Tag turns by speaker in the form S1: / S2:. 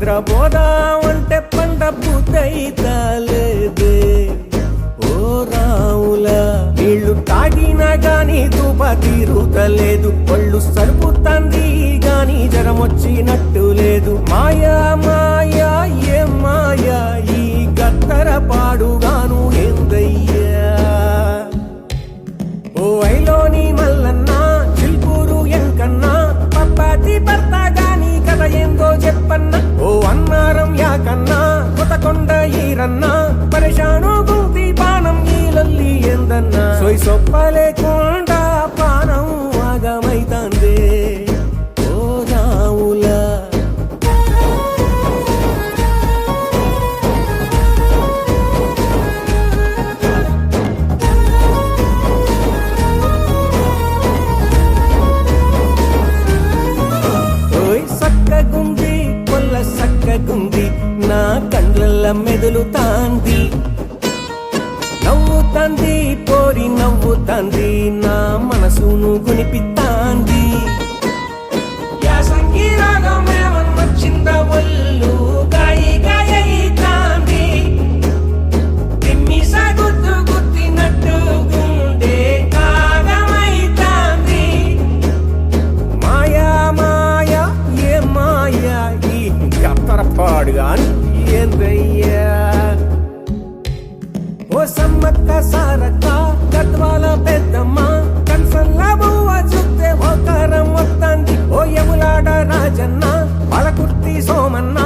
S1: నిద్రపోదామంటే పంట పూతయితలేదే ఓ రావులా నీళ్లు తాగినా గాని దూప తీరుతలేదు ఒళ్ళు సరుపుతంది గాని జరమొచ్చినట్టు లేదు మాయా మాయా ఏ మాయా ఈ గత్తర పాడుగాను ఏందయ్యా ఓ ఐలోని మల్లన్న చిల్పూరు ఎంకన్నా పప్పాతి భర్త గాని కథ ఏందో చెప్పన్నా ఓ అన్నారం యాకన్నా కొతకొండ ఈరన్నా పరిశాను గుంతి పానం ఈ లల్లి ఏందన్నా సొయ్ సొప్పలేకుండా పానం ఆగమైతందే ఓ రావులా సక్కగుంది కొల్ల సక్కగుంది నా కండ్లల్ల మెదులుతాంది నవ్వుతాంది పోరి నవ్వుతాంది నా మనసును గునిపిస్తాంది యాసంగి రాగమేమన్నొచ్చింద ఒళ్ళు గాయి గాయైతాంది తిమ్మి సాగుతూ గుర్తినట్టు గుండె కాగమైతాంది మాయా మాయా ఏ మాయా ఈ గత్తర పాడుగా ఏందయ్యా ఓ సమ్మక్క సారక్క గద్వాల పెద్దమ్మ కన్సల్ల బువ్వ చూస్తే ఓ కారం వత్తంది ఓ యములాడ రాజన్న పలకుర్తి సోమన్న